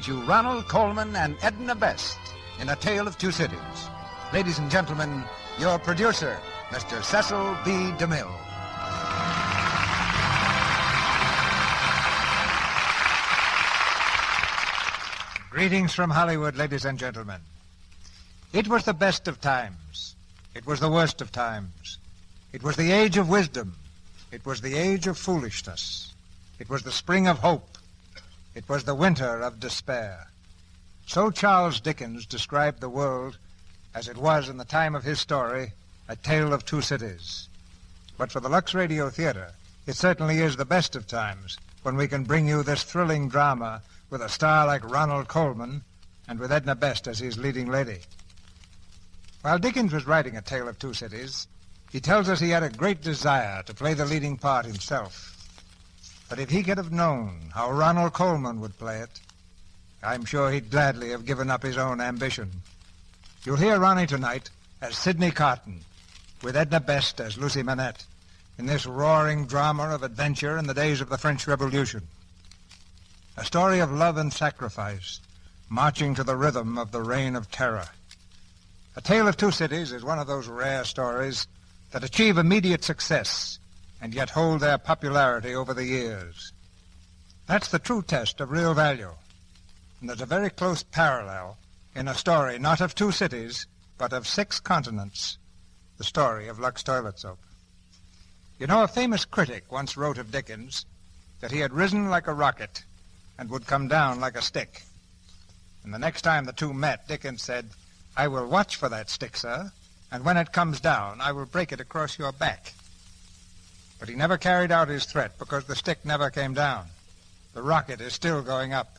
present you Ronald Colman and Edna Best in A Tale of Two Cities. Ladies and gentlemen, your producer, Mr. Cecil B. DeMille. Greetings from Hollywood, ladies and gentlemen. It was the best of times. It was the worst of times. It was the age of wisdom. It was the age of foolishness. It was the spring of hope. It was the winter of despair. So Charles Dickens described the world as it was in the time of his story, A Tale of Two Cities. But for the Lux Radio Theater, it certainly is the best of times when we can bring you this thrilling drama with a star like Ronald Colman and with Edna Best as his leading lady. While Dickens was writing A Tale of Two Cities, he tells us he had a great desire to play the leading part himself. But if he could have known how Ronald Colman would play it, I'm sure he'd gladly have given up his own ambition. You'll hear Ronnie tonight as Sidney Carton, with Edna Best as Lucy Manette, in this roaring drama of adventure in the days of the French Revolution. A story of love and sacrifice, marching to the rhythm of the Reign of Terror. A Tale of Two Cities is one of those rare stories that achieve immediate success and yet hold their popularity over the years. That's the true test of real value. And there's a very close parallel in a story not of two cities, but of 6 continents, the story of Lux Toilet Soap. You know, a famous critic once wrote of Dickens that he had risen like a rocket and would come down like a stick. And the next time the two met, Dickens said, "I will watch for that stick, sir, and when it comes down, I will break it across your back." But he never carried out his threat because the stick never came down. The rocket is still going up.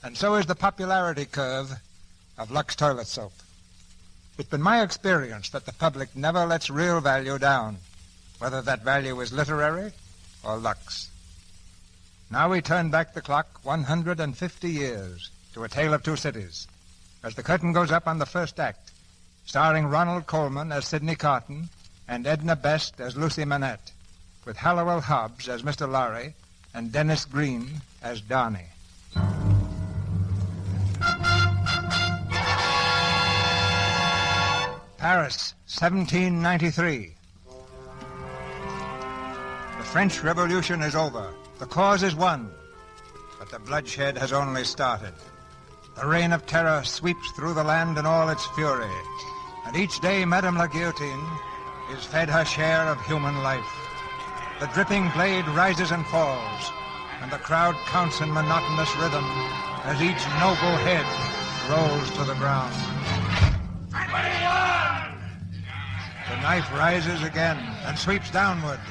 And so is the popularity curve of Lux Toilet Soap. It's been my experience that the public never lets real value down, whether that value is literary or Lux. Now we turn back the clock 150 years to A Tale of Two Cities, as the curtain goes up on the first act, starring Ronald Colman as Sidney Carton and Edna Best as Lucy Manette, with Hallowell Hobbs as Mr. Lorry and Dennis Green as Darnay. Paris, 1793. The French Revolution is over. The cause is won. But the bloodshed has only started. The Reign of Terror sweeps through the land in all its fury. And each day Madame la Guillotine is fed her share of human life. The dripping blade rises and falls, and the crowd counts in monotonous rhythm as each noble head rolls to the ground. 21! The knife rises again and sweeps downward.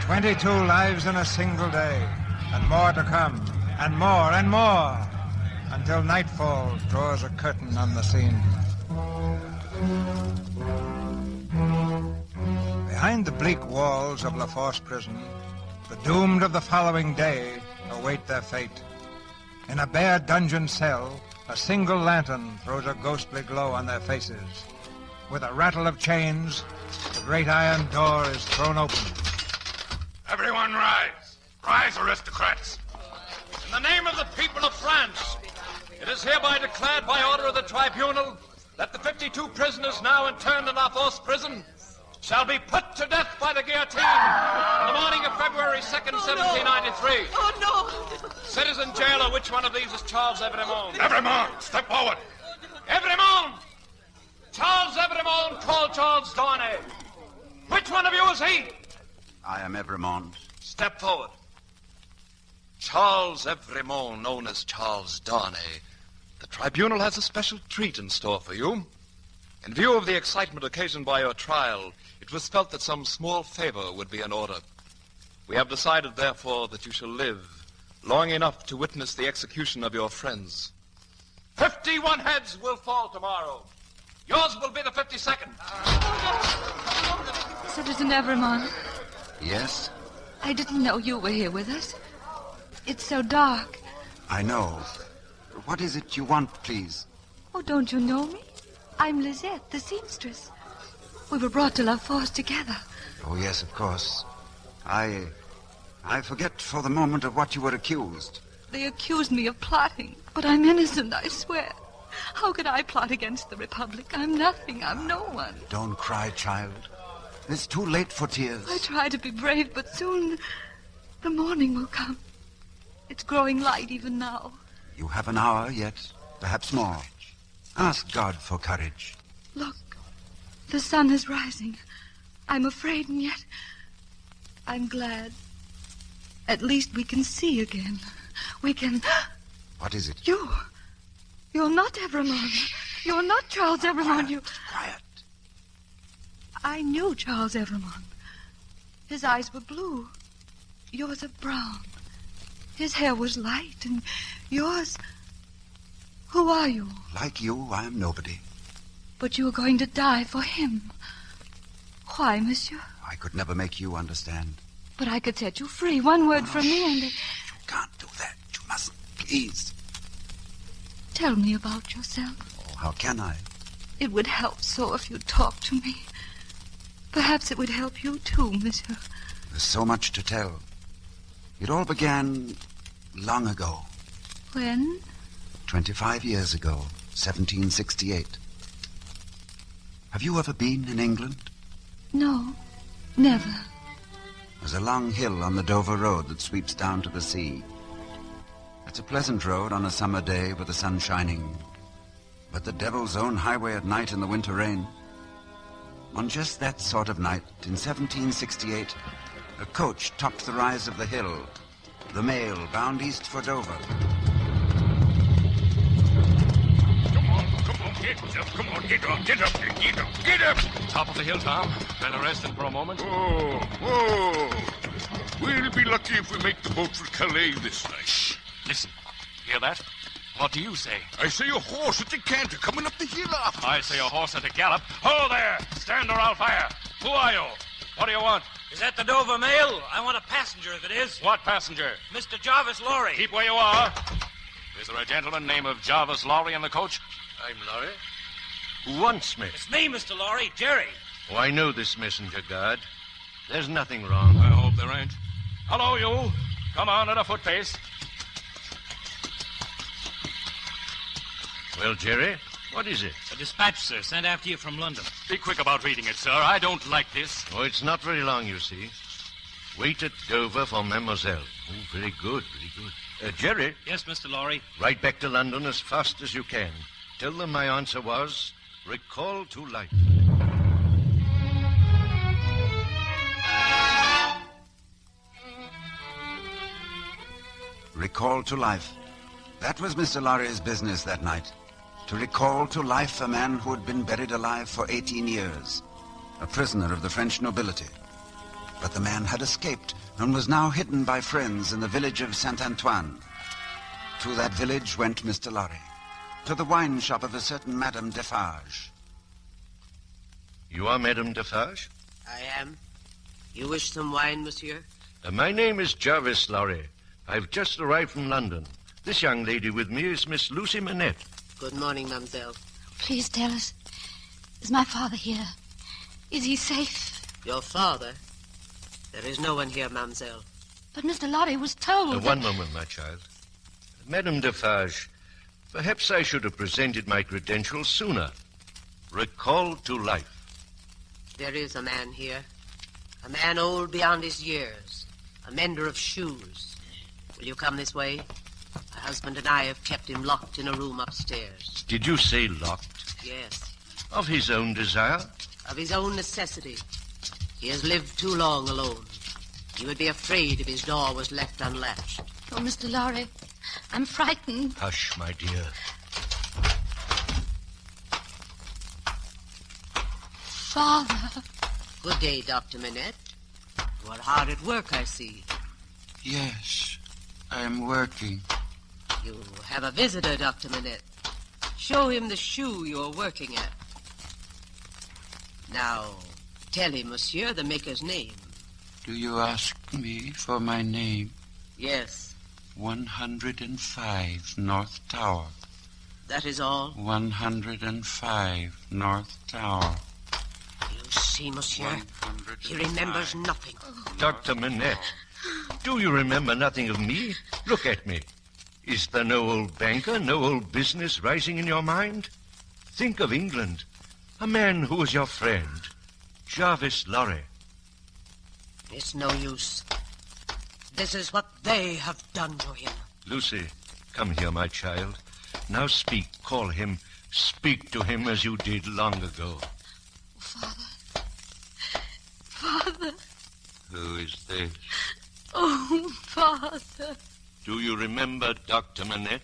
22 lives in a single day, and more to come, and more, until nightfall draws a curtain on the scene. Behind the bleak walls of La Force prison, the doomed of the following day await their fate. In a bare dungeon cell, a single lantern throws a ghostly glow on their faces. With a rattle of chains, the great iron door is thrown open. Everyone rise. Rise, aristocrats. In the name of the people of France, it is hereby declared by order of the tribunal that the 52 prisoners now interned in La Force prison shall be put to death by the guillotine on the morning of February 2nd, 1793. Oh, no! Citizen jailer, which one of these is Charles Evremond? Evremond, step forward. Evremond! Charles Evremond, called Charles Darnay. Which one of you is he? I am Evremond. Step forward. Charles Evremond, known as Charles Darnay. The tribunal has a special treat in store for you. In view of the excitement occasioned by your trial, it was felt that some small favor would be in order. We have decided, therefore, that you shall live long enough to witness the execution of your friends. 51 heads will fall tomorrow. Yours will be the 52nd. Citizen Evremond. Yes? I didn't know you were here with us. It's so dark. I know. What is it you want, please? Oh, don't you know me? I'm Lisette, the seamstress. We were brought to La Force together. Oh, yes, of course. I I forget for the moment of what you were accused. They accused me of plotting, but I'm innocent, I swear. How could I plot against the Republic? I'm nothing. I'm no one. Don't cry, child. It's too late for tears. I try to be brave, but soon the morning will come. It's growing light even now. You have an hour yet, perhaps more. Ask God for courage. Look, the sun is rising. I'm afraid, and yet I'm glad. At least we can see again. We can... What is it? You're not Evrémonde. You're not Charles Evrémonde. You... Quiet. I knew Charles Evrémonde. His eyes were blue. Yours are brown. His hair was light, and yours... Who are you? Like you, I am nobody. But you are going to die for him. Why, monsieur? I could never make you understand. But I could set you free. One word from me and... You can't do that. You mustn't. Please. Tell me about yourself. Oh, how can I? It would help so if you talked to me. Perhaps it would help you too, monsieur. There's so much to tell. It all began long ago. When? 25 years ago, 1768. Have you ever been in England? No, never. There's a long hill on the Dover Road that sweeps down to the sea. It's a pleasant road on a summer day with the sun shining, but the devil's own highway at night in the winter rain. On just that sort of night, in 1768, a coach topped the rise of the hill, the mail bound east for Dover. Come on, get up. Top of the hill, Tom. Better resting for a moment. Oh. We'll be lucky if we make the boat for Calais this night. Listen. Hear that? What do you say? I say a horse at a canter coming up the hill after I say a horse at a gallop. Ho there! Stand or I'll fire. Who are you? What do you want? Is that the Dover Mail? I want a passenger if it is. What passenger? Mr. Jarvis Lorry. Keep where you are. Is there a gentleman named Jarvis Lorry in the coach? I'm Lorry. Who wants me? It's me, Mr. Lorry, Jerry. Oh, I know this messenger guard. There's nothing wrong. I hope there ain't. Hello, you. Come on at a foot pace. Well, Jerry, what is it? A dispatch, sir, sent after you from London. Be quick about reading it, sir. I don't like this. Oh, it's not very long, you see. Wait at Dover for Mademoiselle. Oh, very good, very good. Jerry? Yes, Mr. Lorry. Ride back to London as fast as you can. Tell them my answer was, recall to life. Recall to life. That was Mr. Lorry's business that night. To recall to life a man who had been buried alive for 18 years. A prisoner of the French nobility. But the man had escaped and was now hidden by friends in the village of Saint-Antoine. To that village went Mr. Lorry. To the wine shop of a certain Madame Defarge. You are Madame Defarge? I am. You wish some wine, monsieur? My name is Jarvis Lorry. I've just arrived from London. This young lady with me is Miss Lucy Manette. Good morning, mademoiselle. Please tell us, is my father here? Is he safe? Your father? There is no one here, mademoiselle. But Mr. Lorry was told One moment, my child. Madame Defarge, perhaps I should have presented my credentials sooner. Recall to life. There is a man here. A man old beyond his years. A mender of shoes. Will you come this way? My husband and I have kept him locked in a room upstairs. Did you say locked? Yes. Of his own desire? Of his own necessity. He has lived too long alone. He would be afraid if his door was left unlatched. Oh, Mr. Lorry, I'm frightened. Hush, my dear. Father. Good day, Dr. Manette. You are hard at work, I see. Yes, I'm working. You have a visitor, Dr. Manette. Show him the shoe you are working at. Now, tell him, monsieur, the maker's name. Do you ask me for my name? Yes. 105 North Tower. That is all? 105 North Tower. You see, monsieur, he remembers nothing. Dr. Manette, Do you remember nothing of me? Look at me. Is there no old banker, no old business rising in your mind? Think of England. A man who was your friend. Jarvis Lorry. It's no use. This is what they have done to him. Lucy, come here, my child. Now speak. Call him. Speak to him as you did long ago. Father. Father. Who is this? Oh, Father. Do you remember Dr. Manette?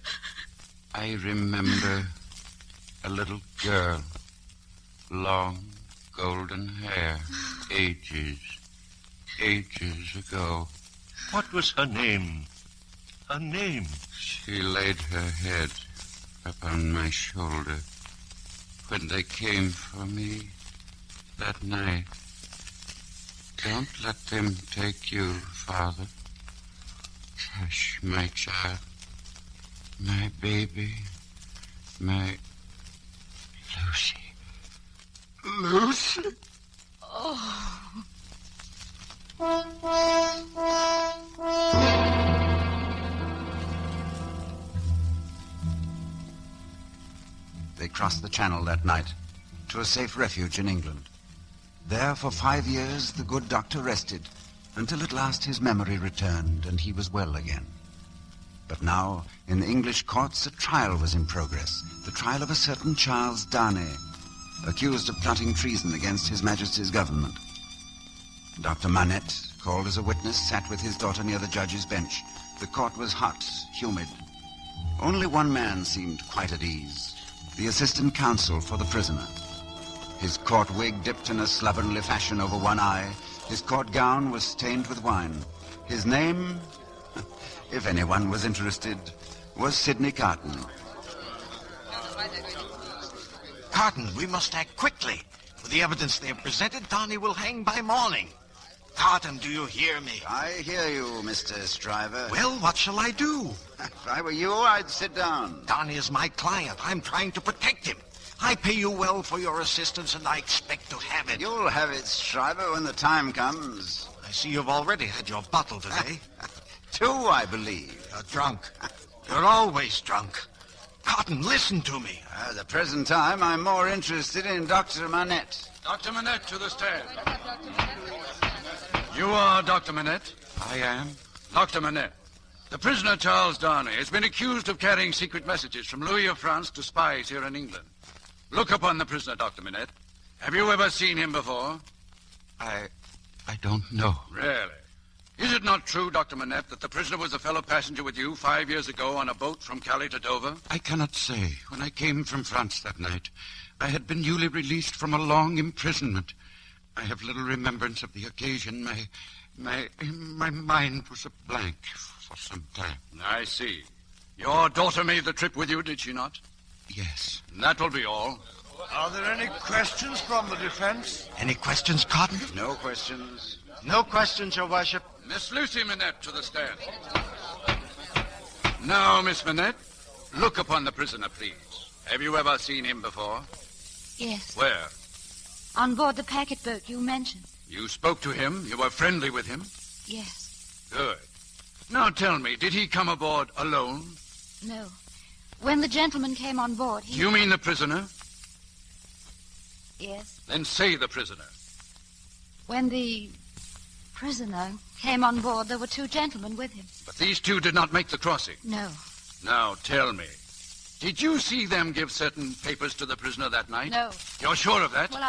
I remember a little girl. Long, golden hair. Ages ago. What was her name? Her name? She laid her head upon my shoulder when they came for me that night. Don't let them take you, Father. Hush, my child, my baby, my Lucy. Lucy? Oh. They crossed the Channel that night to a safe refuge in England. There for 5 years the good doctor rested, until at last his memory returned and he was well again. But now, in the English courts, a trial was in progress, the trial of a certain Charles Dickens, accused of plotting treason against His Majesty's government. Dr. Manette, called as a witness, sat with his daughter near the judge's bench. The court was hot, humid. Only one man seemed quite at ease, the assistant counsel for the prisoner. His court wig dipped in a slovenly fashion over one eye. His court gown was stained with wine. His name, if anyone was interested, was Sidney Carton. Carton, we must act quickly. With the evidence they have presented, Donny will hang by morning. Carton, do you hear me? I hear you, Mr. Stryver. Well, what shall I do? If I were you, I'd sit down. Donny is my client. I'm trying to protect him. I pay you well for your assistance, and I expect to have it. You'll have it, Stryver, when the time comes. I see you've already had your bottle today. 2, I believe. You're drunk. You're always drunk. Carton, listen to me. At the present time, I'm more interested in Dr. Manette. Dr. Manette, to the stand. You are Dr. Manette? I am. Dr. Manette, the prisoner Charles Dickens has been accused of carrying secret messages from Louis of France to spies here in England. Look upon the prisoner, Dr. Manette. Have you ever seen him before? I don't know. Really? Is it not true, Dr. Manette, that the prisoner was a fellow passenger with you 5 years ago on a boat from Calais to Dover? I cannot say. When I came from France that night, I had been newly released from a long imprisonment. I have little remembrance of the occasion. My mind was a blank for some time. I see. Your daughter made the trip with you, did she not? Yes. And that will be all. Are there any questions from the defense? Any questions, Carton? No questions. No questions, Your Worship. Miss Lucy Manette to the stand. Now, Miss Manette, look upon the prisoner, please. Have you ever seen him before? Yes. Where? On board the packet boat you mentioned. You spoke to him? You were friendly with him? Yes. Good. Now tell me, did he come aboard alone? No. When the gentleman came on board, he... You mean the prisoner? Yes. Then say the prisoner. When the prisoner came on board, there were 2 gentlemen with him. But these 2 did not make the crossing? No. Now tell me, did you see them give certain papers to the prisoner that night? No. You're sure of that? Well,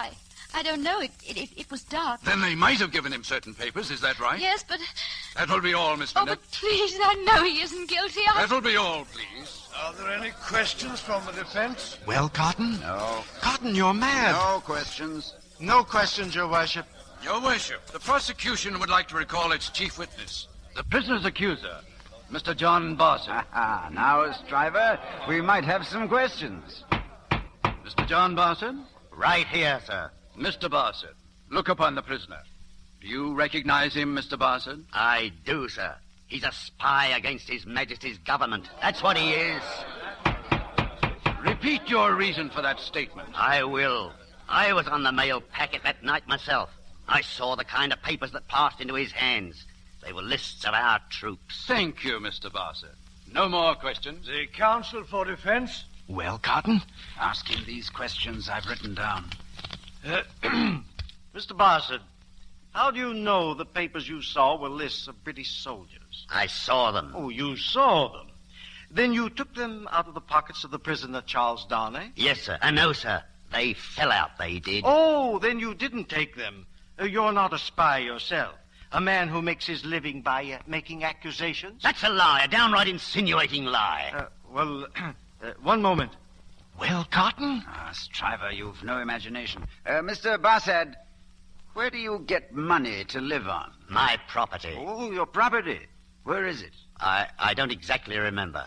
I don't know. It was dark. Then they might have given him certain papers, is that right? Yes, but... That will be all, Miss Oh, Manette. but please, I know he isn't guilty. That will be all, please. Are there any questions from the defense? Well, Carton? No. Carton, you're mad. No questions. No questions, Your Worship. Your Worship, the prosecution would like to recall its chief witness, the prisoner's accuser, Mr. John Barson. Now, Stryver, we might have some questions. Mr. John Barson? Right here, sir. Mr. Barson, look upon the prisoner. Do you recognize him, Mr. Barson? I do, sir. He's a spy against His Majesty's government. That's what he is. Repeat your reason for that statement. I will. I was on the mail packet that night myself. I saw the kind of papers that passed into his hands. They were lists of our troops. Thank you, Mr. Bassett. No more questions. The counsel for defense? Well, Cotton? Ask him these questions I've written down. Mr. Bassett, how do you know the papers you saw were lists of British soldiers? I saw them. Oh, you saw them. Then you took them out of the pockets of the prisoner, Charles Darnay? Yes, sir. No, sir. They fell out, they did. Oh, then you didn't take them. You're not a spy yourself. A man who makes his living by making accusations? That's a lie, a downright insinuating lie. One moment. Well, Cotton? Stryver, you've no imagination. Mr. Bassett, where do you get money to live on? My property. Oh, your property. Where is it? I don't exactly remember.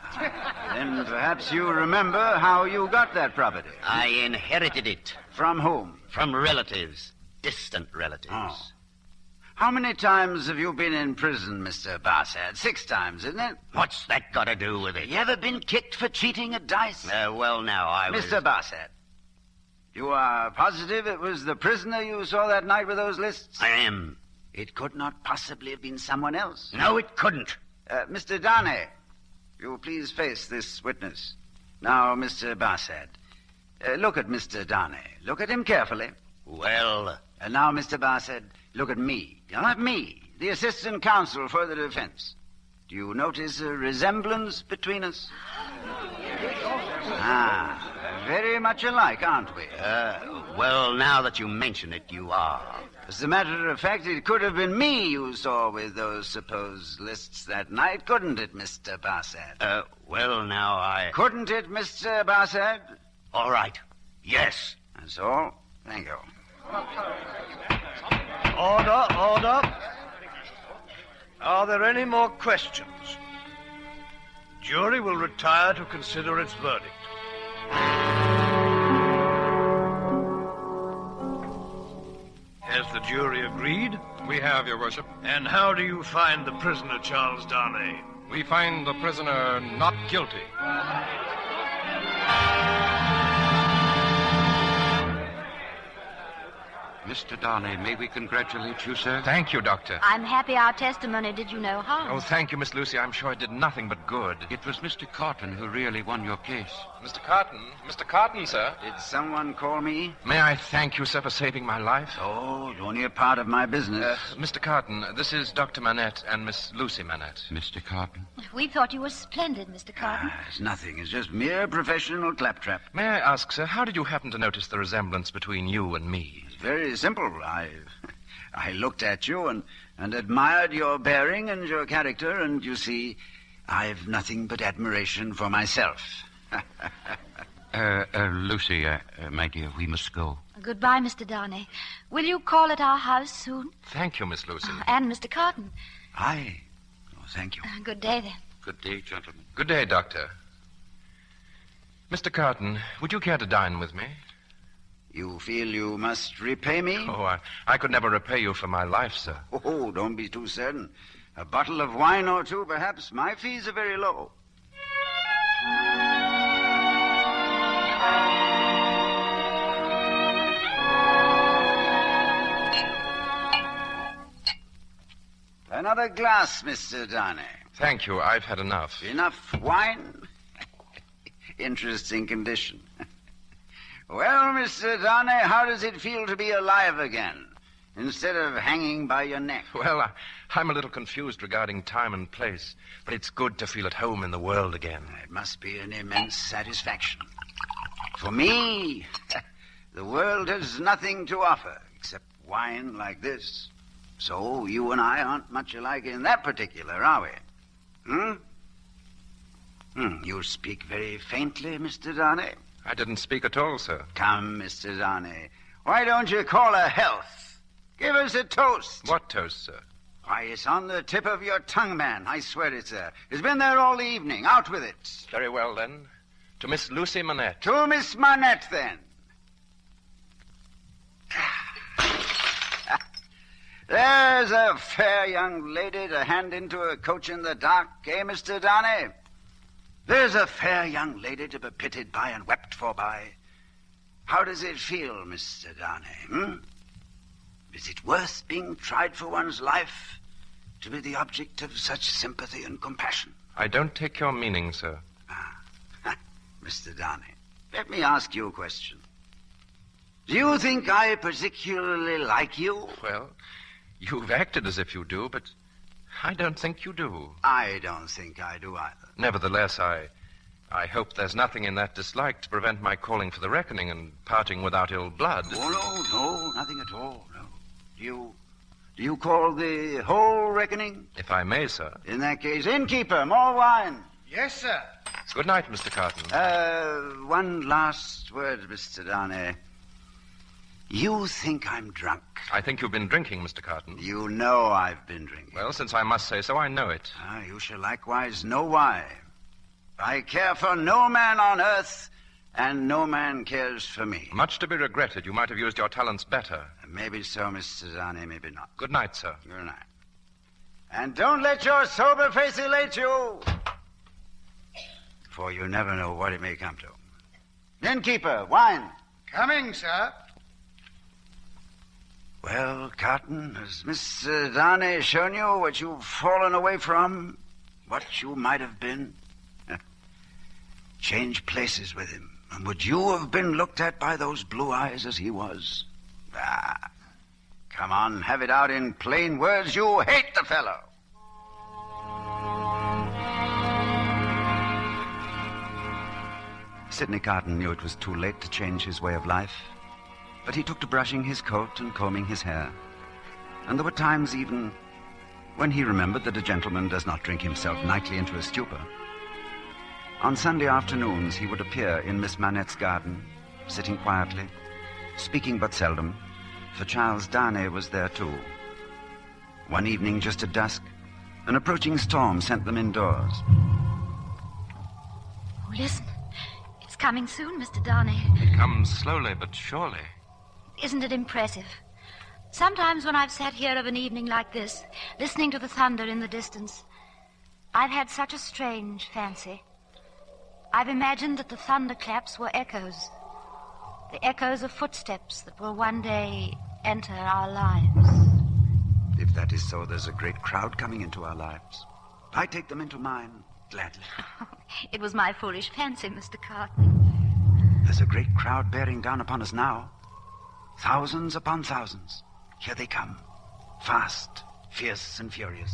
Then perhaps you remember how you got that property. I inherited it. From whom? From relatives. Distant relatives. Oh. How many times have you been in prison, Mr. Bassett? 6 times, isn't it? What's that got to do with it? You ever been kicked for cheating at dice? Well, now, I was... Mr. Bassett, you are positive it was the prisoner you saw that night with those lists? I am. It could not possibly have been someone else. No, it couldn't. Mr. Darnay, you please face this witness. Now, Mr. Bassett, look at Mr. Darnay. Look at him carefully. Well... And now, Mr. Bassett, look at me. Not me, the assistant counsel for the defense. Do you notice a resemblance between us? Very much alike, aren't we? Well, now that you mention it, you are. As a matter of fact, it could have been me you saw with those supposed lists that night, couldn't it, Mr. Bassett? Well, now I... Couldn't it, Mr. Bassett? All right. Yes. That's all. Thank you. Order. Are there any more questions? Jury will retire to consider its verdict. Has the jury agreed? We have, Your Worship. And how do you find the prisoner, Charles Darnay? We find the prisoner not guilty. Mr. Darnay, may we congratulate you, sir? Thank you, Doctor. I'm happy our testimony did you no harm. Oh, thank you, Miss Lucy. I'm sure it did nothing but good. It was Mr. Carton who really won your case. Mr. Carton? Mr. Carton, sir? Did someone call me? May I thank you, sir, for saving my life? Oh, only a part of my business. Mr. Carton, this is Dr. Manette and Miss Lucy Manette. Mr. Carton? We thought you were splendid, Mr. Carton. It's nothing. It's just mere professional claptrap. May I ask, sir, how did you happen to notice the resemblance between you and me? It's very simple. I looked at you and admired your bearing and your character, and you see, I've nothing but admiration for myself. Lucy, my dear, we must go. Goodbye, Mr. Darnay. Will you call at our house soon? Thank you, Miss Lucy. And Mr. Carton. Aye. Oh, thank you. Good day, then. Good day, gentlemen. Good day, Doctor. Mr. Carton, would you care to dine with me? You feel you must repay me? Oh, I could never repay you for my life, sir. Oh, don't be too certain. A bottle of wine or two, perhaps. My fees are very low. Another glass, Mr. Darnay. Thank you. I've had enough. Enough wine? Interesting condition. Well, Mr. Darnay, how does it feel to be alive again, instead of hanging by your neck? Well, I'm a little confused regarding time and place, but it's good to feel at home in the world again. It must be an immense satisfaction. For me, the world has nothing to offer except wine like this. So you and I aren't much alike in that particular, are we? You speak very faintly, Mr. Darnay. I didn't speak at all, sir. Come, Mr. Darnay. Why don't you call a health? Give us a toast. What toast, sir? Why, it's on the tip of your tongue, man. I swear it's there. It's been there all the evening. Out with it. Very well, then. To Miss Lucy Manette. To Miss Manette, then. There's a fair young lady to hand into a coach in the dark, eh, Mr. Darnay? There's a fair young lady to be pitied by and wept for by. How does it feel, Mr. Darnay, Is it worth being tried for one's life to be the object of such sympathy and compassion. I don't take your meaning, sir. Mr. Darnay, let me ask you a question. Do you think I particularly like you? Well, you've acted as if you do, but I don't think you do. I don't think I do either. Nevertheless, I hope there's nothing in that dislike to prevent my calling for the reckoning and parting without ill blood. Oh, no, nothing at all, no. Do you call the whole reckoning? If I may, sir. In that case, innkeeper, more wine. Yes, sir. Good night, Mr. Carton. One last word, Mr. Darnay. You think I'm drunk. I think you've been drinking, Mr. Carton. You know I've been drinking. Well, since I must say so, I know it. You shall likewise know why. I care for no man on earth, and no man cares for me. Much to be regretted. You might have used your talents better. Maybe so, Mr. Darnay, maybe not. Good night, sir. Good night. And don't let your sober face elate you, for you never know what it may come to. Innkeeper, wine. Coming, sir. Well, Carton, has Mr. Darnay shown you what you've fallen away from? What you might have been? Change places with him, and would you have been looked at by those blue eyes as he was? Come on, have it out in plain words. You hate the fellow. Sidney Carton knew it was too late to change his way of life, but he took to brushing his coat and combing his hair. And there were times even when he remembered that a gentleman does not drink himself nightly into a stupor. On Sunday afternoons, he would appear in Miss Manette's garden, sitting quietly, speaking but seldom, for Charles Darnay was there too. One evening, just at dusk, an approaching storm sent them indoors. Oh, listen. It's coming soon, Mr. Darnay. It comes slowly but surely. Isn't it impressive? Sometimes when I've sat here of an evening like this, listening to the thunder in the distance, I've had such a strange fancy. I've imagined that the thunderclaps were echoes. The echoes of footsteps that will one day enter our lives. If that is so, there's a great crowd coming into our lives. I take them into mine, gladly. It was my foolish fancy, Mr. Carton. There's a great crowd bearing down upon us now. Thousands upon thousands. Here they come. Fast, fierce, and furious.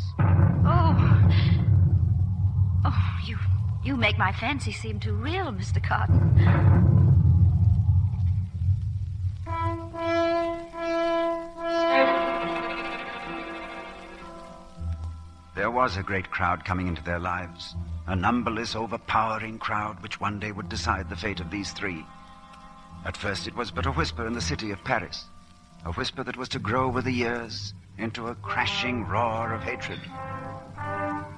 You make my fancy seem too real, Mr. Carton. There was a great crowd coming into their lives. A numberless, overpowering crowd which one day would decide the fate of these three. At first it was but a whisper in the city of Paris. A whisper that was to grow with the years into a crashing roar of hatred.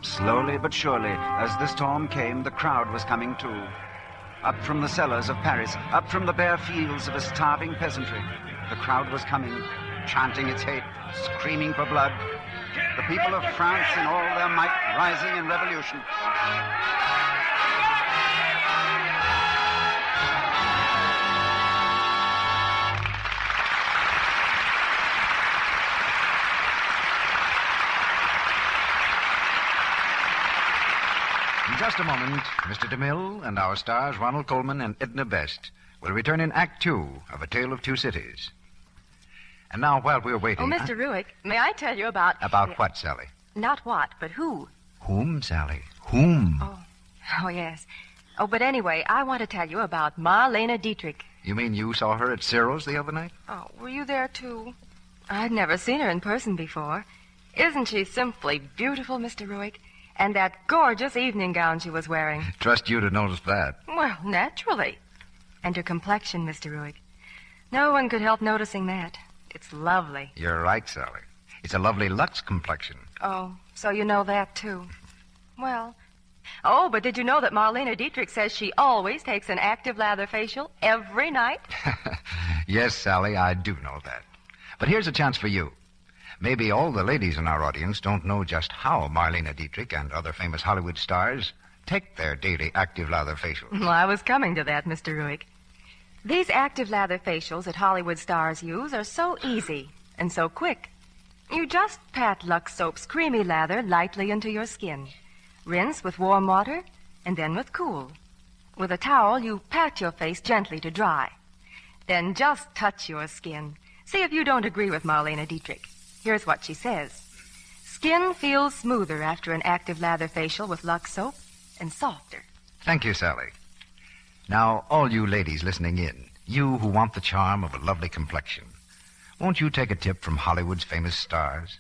Slowly but surely, as the storm came, the crowd was coming too. Up from the cellars of Paris, up from the bare fields of a starving peasantry, the crowd was coming, chanting its hate, screaming for blood. The people of France in all their might rising in revolution. In just a moment, Mr. DeMille and our stars, Ronald Colman and Edna Best, will return in Act Two of A Tale of Two Cities. And now, while we're waiting... Oh, Mr. Ruick, may I tell you about... About what, Sally? Not what, but who. Whom, Sally? Whom? Oh, yes. Oh, but anyway, I want to tell you about Marlene Dietrich. You mean you saw her at Cyril's the other night? Oh, were you there, too? I'd never seen her in person before. Isn't she simply beautiful, Mr. Ruick? And that gorgeous evening gown she was wearing. Trust you to notice that. Well, naturally. And her complexion, Mr. Ruick. No one could help noticing that. It's lovely. You're right, Sally. It's a lovely Lux complexion. Oh, so you know that, too. Well... Oh, but did you know that Marlene Dietrich says she always takes an active lather facial every night? Yes, Sally, I do know that. But here's a chance for you. Maybe all the ladies in our audience don't know just how Marlene Dietrich and other famous Hollywood stars take their daily active lather facials. Well, I was coming to that, Mr. Ruick. These active lather facials that Hollywood stars use are so easy and so quick. You just pat Lux Soap's creamy lather lightly into your skin. Rinse with warm water and then with cool. With a towel, you pat your face gently to dry. Then just touch your skin. See if you don't agree with Marlene Dietrich. Here's what she says. Skin feels smoother after an active lather facial with Lux Soap and softer. Thank you, Sally. Now, all you ladies listening in, you who want the charm of a lovely complexion, won't you take a tip from Hollywood's famous stars?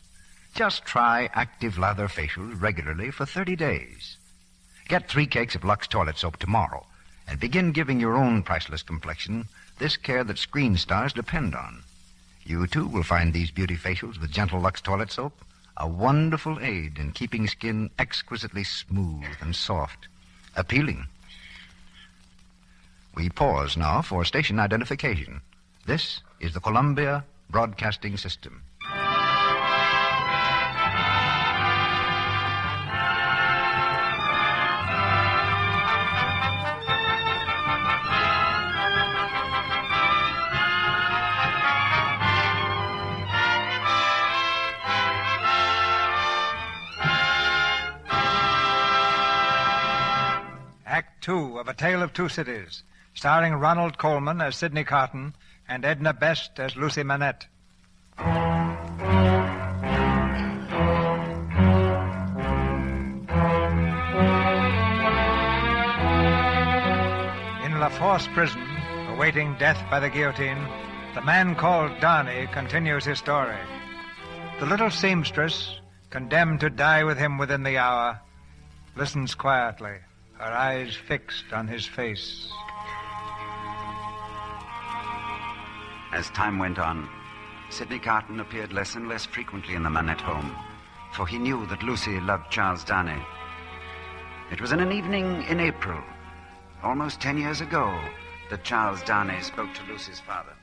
Just try active lather facials regularly for 30 days. Get 3 cakes of Lux toilet soap tomorrow and begin giving your own priceless complexion this care that screen stars depend on. You, too, will find these beauty facials with gentle Lux toilet soap a wonderful aid in keeping skin exquisitely smooth and soft, appealing. We pause now for station identification. This is the Columbia Broadcasting System. Act 2 of A Tale of Two Cities, starring Ronald Colman as Sidney Carton and Edna Best as Lucy Manette. In La Force prison, awaiting death by the guillotine, the man called Darnay continues his story. The little seamstress, condemned to die with him within the hour, listens quietly, her eyes fixed on his face. As time went on, Sidney Carton appeared less and less frequently in the Manette home, for he knew that Lucy loved Charles Darnay. It was in an evening in April, almost 10 years ago, that Charles Darnay spoke to Lucy's father.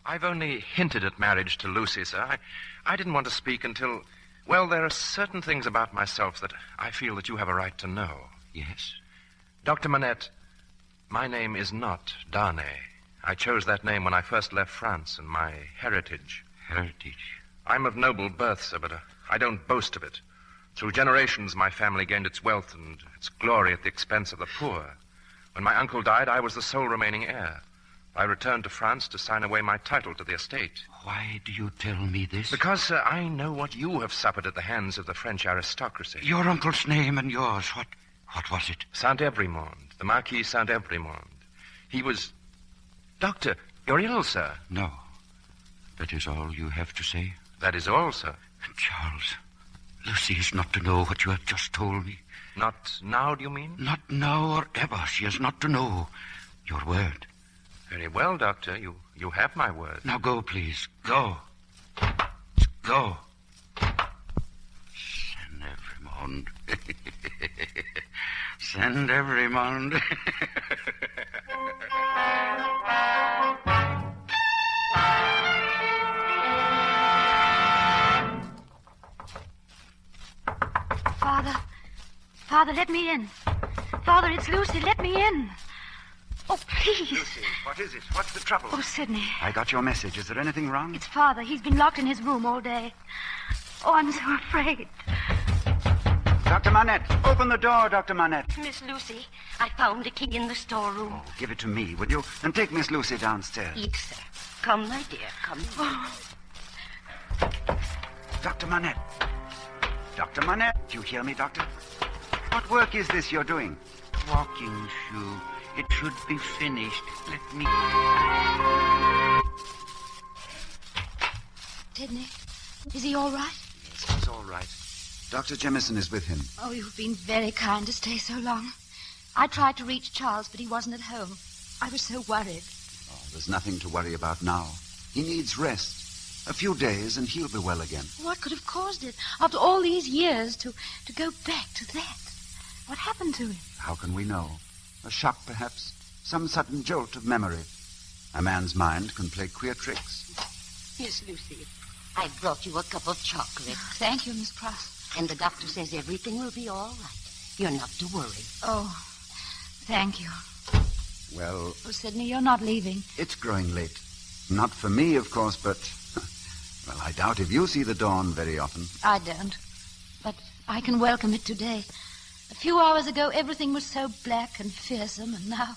I've only hinted at marriage to Lucy, sir. I didn't want to speak until... Well, there are certain things about myself that I feel that you have a right to know. Yes? Dr. Manette, my name is not Darnay. I chose that name when I first left France and my heritage. Heritage? I'm of noble birth, sir, but I don't boast of it. Through generations, my family gained its wealth and its glory at the expense of the poor. When my uncle died, I was the sole remaining heir. I returned to France to sign away my title to the estate. Why do you tell me this? Because, sir, I know what you have suffered at the hands of the French aristocracy. Your uncle's name and yours, what was it? Saint-Evremond, the Marquis Saint-Evremond. He was... Doctor, you're ill, sir. No. That is all you have to say? That is all, sir. Charles, Lucy is not to know what you have just told me. Not now, do you mean? Not now or ever. She is not to know. Your word. Very well, Doctor. You have my word. Now go, please. Go. Go. Saint-Evremond. Saint-Evremond. Father, let me in. Father, it's Lucy. Let me in. Oh, please. Lucy, what is it? What's the trouble? Oh, Sidney. I got your message. Is there anything wrong? It's Father. He's been locked in his room all day. Oh, I'm so afraid. Dr. Manette, open the door, Dr. Manette. Miss Lucy, I found a key in the storeroom. Oh, give it to me, will you? And take Miss Lucy downstairs. Yes, sir. Come, my dear, come. Oh. Dr. Manette. Dr. Manette. Do you hear me, Doctor? What work is this you're doing? Walking shoe. It should be finished. Let me... Sidney, is he all right? Yes, he's all right. Dr. Jemison is with him. Oh, you've been very kind to stay so long. I tried to reach Charles, but he wasn't at home. I was so worried. Oh, there's nothing to worry about now. He needs rest. A few days and he'll be well again. What could have caused it? After all these years, to go back to that? What happened to him? How can we know? A shock, perhaps? Some sudden jolt of memory. A man's mind can play queer tricks. Miss Lucy, I brought you a cup of chocolate. Thank you, Miss Pross. And the doctor says everything will be all right. You're not to worry. Oh, thank you. Well... Oh, Sidney, you're not leaving. It's growing late. Not for me, of course, but Well, I doubt if you see the dawn very often. I don't. But I can welcome it today. A few hours ago, everything was so black and fearsome, and now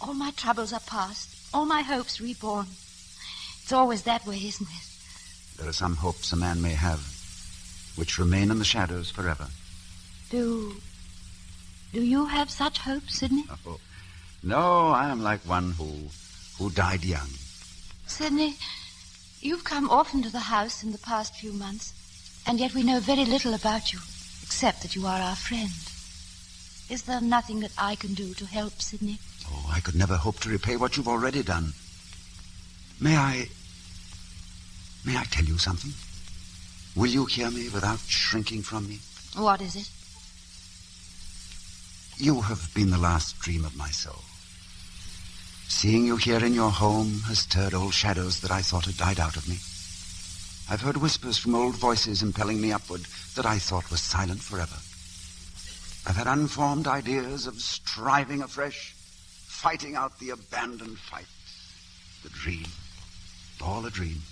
all my troubles are past, all my hopes reborn. It's always that way, isn't it? There are some hopes a man may have which remain in the shadows forever. Do you have such hopes, Sidney? Oh, no, I am like one who died young. Sidney, you've come often to the house in the past few months, and yet we know very little about you, except that you are our friend. Is there nothing that I can do to help, Sidney? Oh, I could never hope to repay what you've already done. May I tell you something? Will you hear me without shrinking from me? What is it? You have been the last dream of my soul. Seeing you here in your home has stirred old shadows that I thought had died out of me. I've heard whispers from old voices impelling me upward that I thought was silent forever. I've had unformed ideas of striving afresh, fighting out the abandoned fight. The dream. All a dream.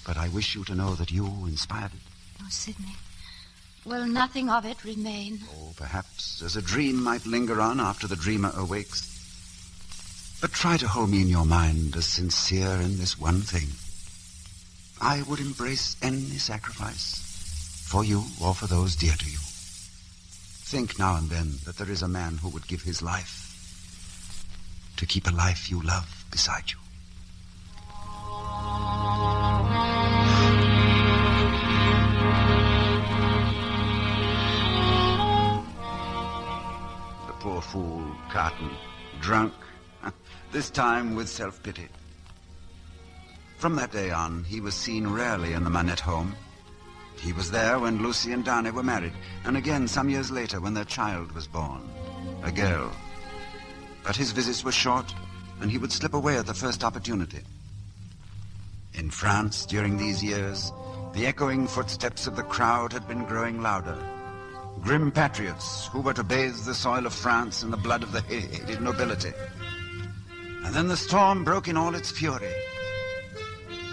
But I wish you to know that you inspired it. Oh, Sidney. Will nothing of it remain? Oh, perhaps as a dream might linger on after the dreamer awakes. But try to hold me in your mind as sincere in this one thing. I would embrace any sacrifice for you or for those dear to you. Think now and then that there is a man who would give his life to keep a life you love beside you. The poor fool, Carton, drunk, this time with self-pity. From that day on, he was seen rarely in the Manette home. He was there when Lucy and Darnay were married, and again some years later when their child was born, a girl. But his visits were short, and he would slip away at the first opportunity. In France, during these years, the echoing footsteps of the crowd had been growing louder. Grim patriots who were to bathe the soil of France in the blood of the hated nobility. And then the storm broke in all its fury.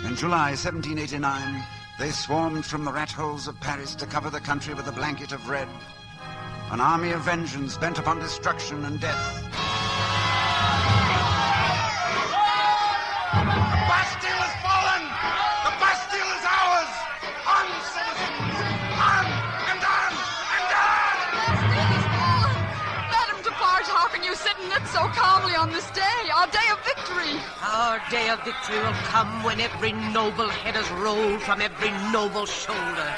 In July 1789, they swarmed from the rat holes of Paris to cover the country with a blanket of red. An army of vengeance bent upon destruction and death. The Bastille has fallen! The Bastille is ours! On, citizens! On and on and on! Madame Defarge, how can you sit and knit so calmly on this day, our day of victory? Our day of victory will come when every noble head is rolled from every noble shoulder.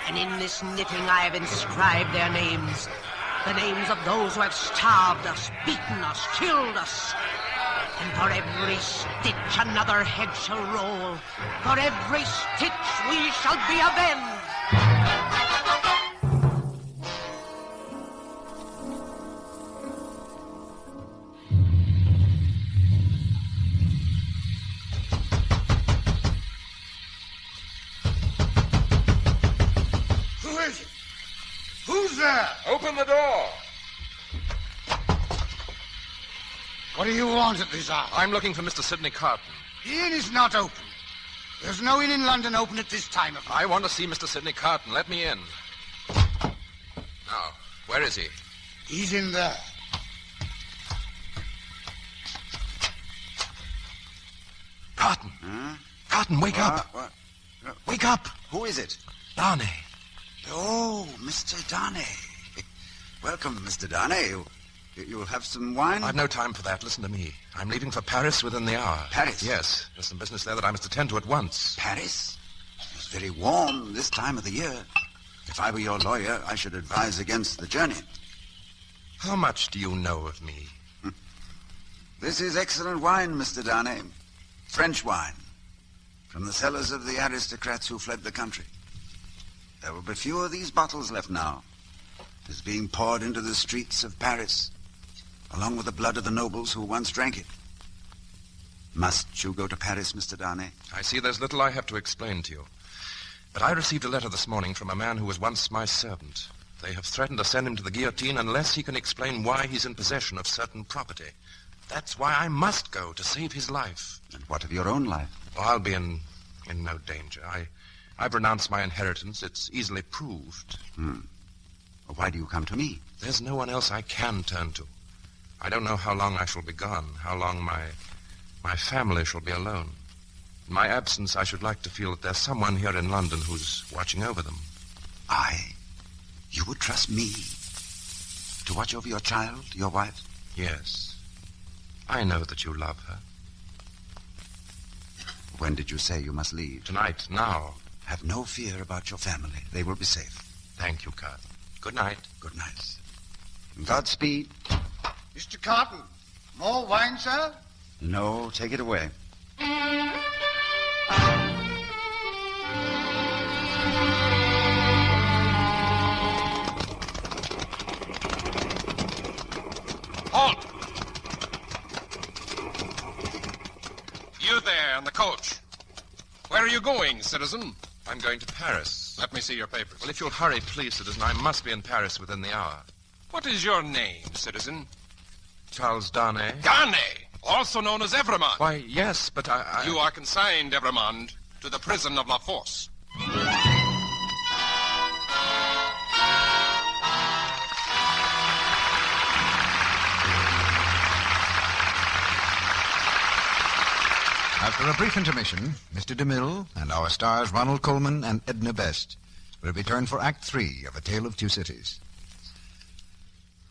And in this knitting I have inscribed their names. The names of those who have starved us, beaten us, killed us. And for every stitch another head shall roll. For every stitch we shall be avenged. Who is it? Who's there? Open the door. What do you want at this hour? I'm looking for Mr. Sidney Carton. The inn is not open. There's no inn in London open at this time of night. I want to see Mr. Sidney Carton. Let me in. Now, where is he? He's in there. Carton. Carton, wake up. What? Wake up. Who is it? Darnay. Oh, Mr. Darnay. Welcome, Mr. Darnay. You'll have some wine? I've no time for that. Listen to me. I'm leaving for Paris within the hour. Paris? Yes. There's some business there that I must attend to at once. Paris? It's very warm this time of the year. If I were your lawyer, I should advise against the journey. How much do you know of me? This is excellent wine, Mr. Darnay. French wine. From the cellars of the aristocrats who fled the country. There will be few of these bottles left now. It is being poured into the streets of Paris, along with the blood of the nobles who once drank it. Must you go to Paris, Mr. Darnay? I see there's little I have to explain to you. But I received a letter this morning from a man who was once my servant. They have threatened to send him to the guillotine unless he can explain why he's in possession of certain property. That's why I must go, to save his life. And what of your own life? Oh, I'll be in In no danger. I've renounced my inheritance. It's easily proved. Why do you come to me? There's no one else I can turn to. I don't know how long I shall be gone, how long my family shall be alone. In my absence, I should like to feel that there's someone here in London who's watching over them. You would trust me to watch over your child, your wife? Yes. I know that you love her. When did you say you must leave? Tonight, now. Have no fear about your family. They will be safe. Thank you, Carton. Good night. Good night. Godspeed. Mr. Carton, more wine, sir? No, take it away. Halt! You there on the coach. Where are you going, citizen? I'm going to Paris. Let me see your papers. Well, if you'll hurry, please, citizen. I must be in Paris within the hour. What is your name, citizen? Charles Darnay. Darnay, also known as Evremond. Why, yes, but I... You are consigned, Evremond, to the prison of La Force. After a brief intermission, Mr. DeMille and our stars Ronald Colman and Edna Best will return for Act 3 of A Tale of Two Cities.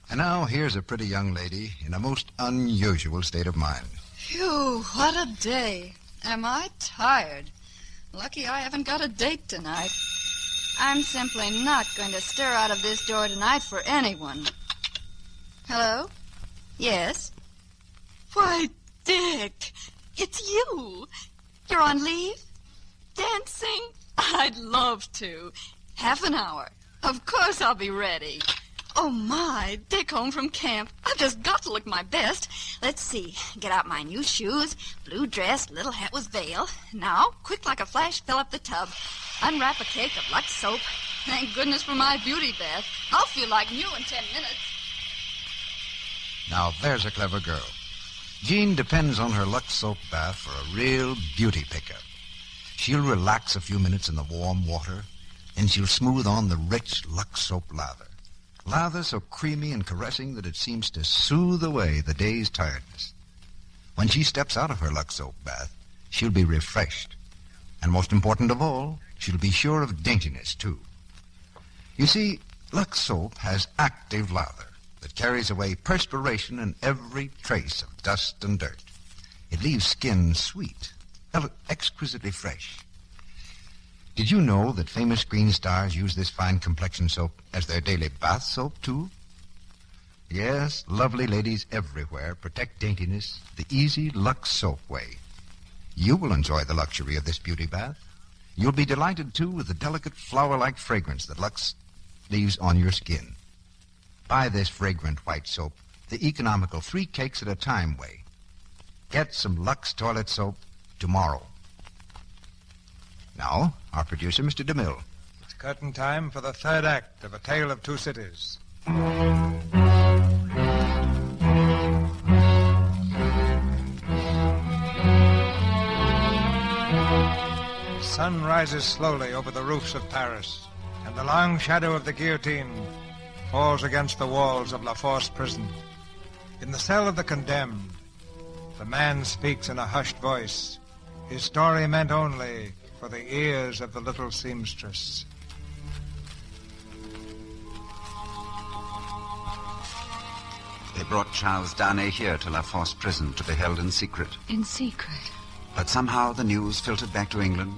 And now, here's a pretty young lady in a most unusual state of mind. Phew, what a day. Am I tired? Lucky I haven't got a date tonight. I'm simply not going to stir out of this door tonight for anyone. Hello? Yes? Why, Dick, it's you. You're on leave? Dancing? I'd love to. Half an hour. Of course I'll be ready. Oh, my, Dick home from camp. I've just got to look my best. Let's see. Get out my new shoes, blue dress, little hat with veil. Now, quick like a flash, fill up the tub. Unwrap a cake of Lux soap. Thank goodness for my beauty bath. I'll feel like new in 10 minutes. Now, there's a clever girl. Jean depends on her Lux soap bath for a real beauty pickup. She'll relax a few minutes in the warm water, and she'll smooth on the rich Lux soap lather. Lather so creamy and caressing that it seems to soothe away the day's tiredness. When she steps out of her Lux soap bath, she'll be refreshed. And most important of all, she'll be sure of daintiness, too. You see, Lux soap has active lather that carries away perspiration and every trace of dust and dirt. It leaves skin sweet, exquisitely fresh. Did you know that famous screen stars use this fine complexion soap as their daily bath soap, too? Yes, lovely ladies everywhere protect daintiness the easy Lux soap way. You will enjoy the luxury of this beauty bath. You'll be delighted, too, with the delicate flower-like fragrance that Lux leaves on your skin. Buy this fragrant white soap the economical 3 cakes at a time way. Get some Lux toilet soap tomorrow. Now, our producer, Mr. DeMille. It's curtain time for the 3rd act of A Tale of Two Cities. The sun rises slowly over the roofs of Paris, and the long shadow of the guillotine falls against the walls of La Force prison. In the cell of the condemned, the man speaks in a hushed voice, his story meant only for the ears of the little seamstress. They brought Charles Darnay here to La Force prison to be held in secret. In secret? But somehow the news filtered back to England,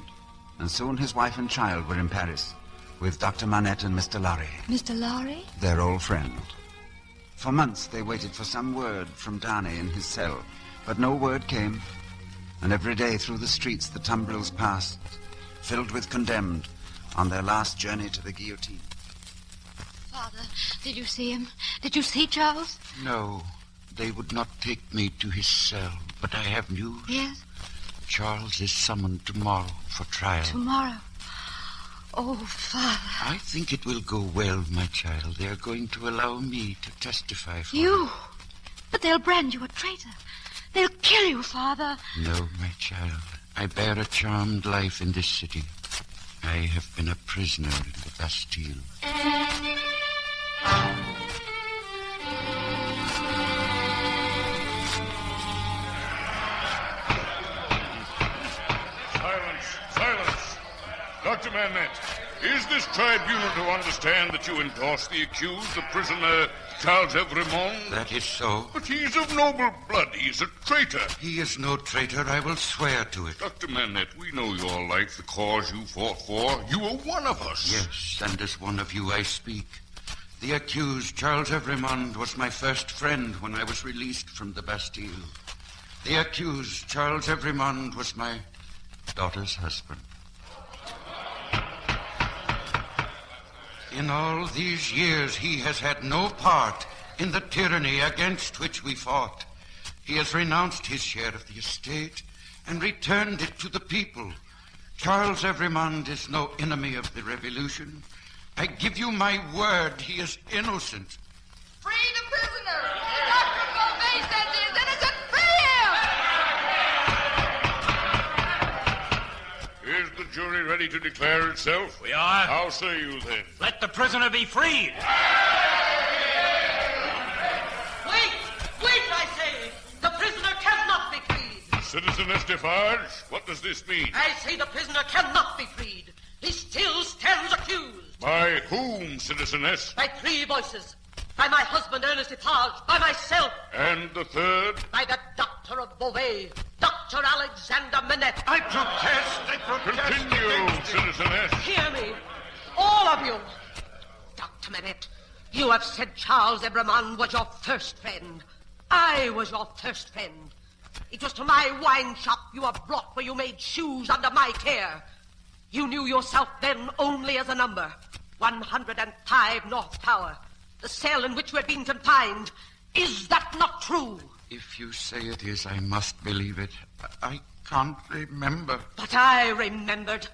and soon his wife and child were in Paris with Dr. Manette and Mr. Lorry. Mr. Lorry? Their old friend. For months they waited for some word from Darnay in his cell, but no word came. And every day through the streets the tumbrils passed, filled with condemned, on their last journey to the guillotine. Father, did you see him? Did you see Charles? No, they would not take me to his cell, but I have news. Yes? Charles is summoned tomorrow for trial. Tomorrow? Oh, Father. I think it will go well, my child. They are going to allow me to testify for you. But they'll brand you a traitor. They'll kill you, Father. No, my child. I bear a charmed life in this city. I have been a prisoner in the Bastille. Silence! Dr. Manette, is this tribunal to understand that you endorse the accused, the prisoner Charles Evremond? That is so. But he's of noble blood. He's a traitor. He is no traitor. I will swear to it. Dr. Manette, we know your life, the cause you fought for. You were one of us. Yes, and as one of you I speak. The accused, Charles Evremond, was my first friend when I was released from the Bastille. The accused, Charles Evremond, was my daughter's husband. In all these years, he has had no part in the tyranny against which we fought. He has renounced his share of the estate and returned it to the people. Charles Evremond is no enemy of the revolution. I give you my word, he is innocent. Free the prisoner! Dr. Beauvais says he is innocent! Free him! Is the jury ready to declare itself? We are. How say you then? Let the prisoner be freed. Wait, I say. The prisoner cannot be freed. Citizeness Defarge, what does this mean? I say the prisoner cannot be freed. He still stands accused. By whom, citizeness? By three voices. By my husband, Ernest Defarge. By myself. And the third? By the doctor of Beauvais, Dr. Alexander Manette. I protest. Continue, citizeness. Hear me, all of you. Dr. Manette, you have said Charles Evremond was your first friend. I was your first friend. It was to my wine shop you were brought where you made shoes under my care. You knew yourself then only as a number. 105 North Tower. The cell in which you had been confined. Is that not true? If you say it is, I must believe it. I can't remember. But I remembered.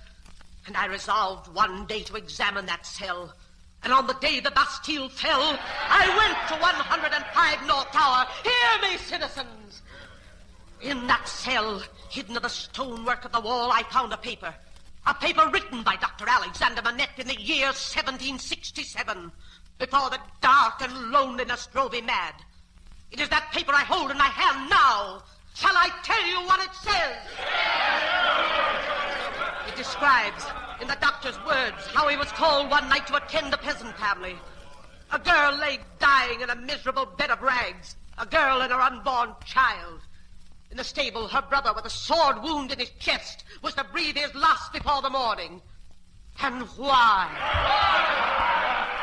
And I resolved one day to examine that cell. And on the day the Bastille fell, I went to 105 North Tower. Hear me, citizens. In that cell, hidden in the stonework of the wall, I found a paper. A paper written by Dr. Alexander Manette in the year 1767, before the dark and loneliness drove him mad. It is that paper I hold in my hand now. Shall I tell you what it says? It describes, in the doctor's words, how he was called one night to attend a peasant family. A girl lay dying in a miserable bed of rags. A girl and her unborn child. In the stable, her brother, with a sword wound in his chest, was to breathe his last before the morning. And why?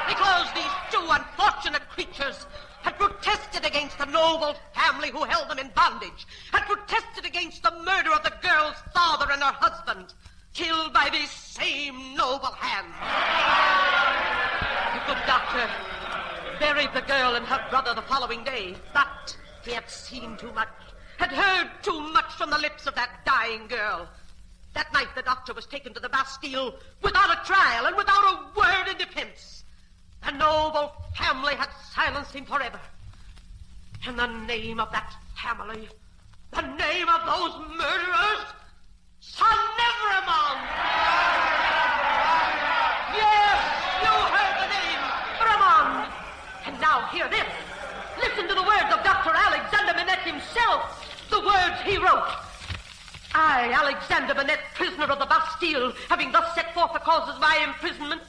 Because these two unfortunate creatures had protested against the noble family who held them in bondage, had protested against the murder of the girl's father and her husband, killed by these same noble hands. The good doctor buried the girl and her brother the following day, but he had seen too much, had heard too much from the lips of that dying girl. That night the doctor was taken to the Bastille without a trial and without a word in defense. The noble family had silenced him forever. In the name of that family, the name of those murderers, Son Evremond! Yes, you heard the name, Evremond. And now hear this. Listen to the words of Dr. Alexander Manette himself. The words he wrote. I, Alexander Manette, prisoner of the Bastille, having thus set forth the causes of my imprisonment,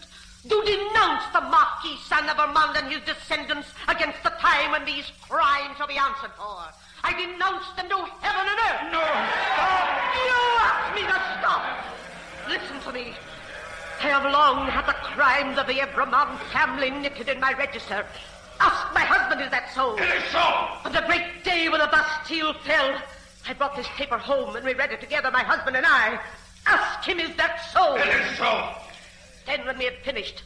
do denounce the Marquis Son Evremond and his descendants against the time when these crimes shall be answered for. I denounce them to heaven and earth. No, stop! You ask me to stop. Listen to me. I have long had the crimes of the Evremond family knitted in my register. Ask my husband, is that so? It is so! On the great day when the Bastille fell, I brought this paper home and we read it together, my husband and I. Ask him, is that so? It is so! Then when we had finished,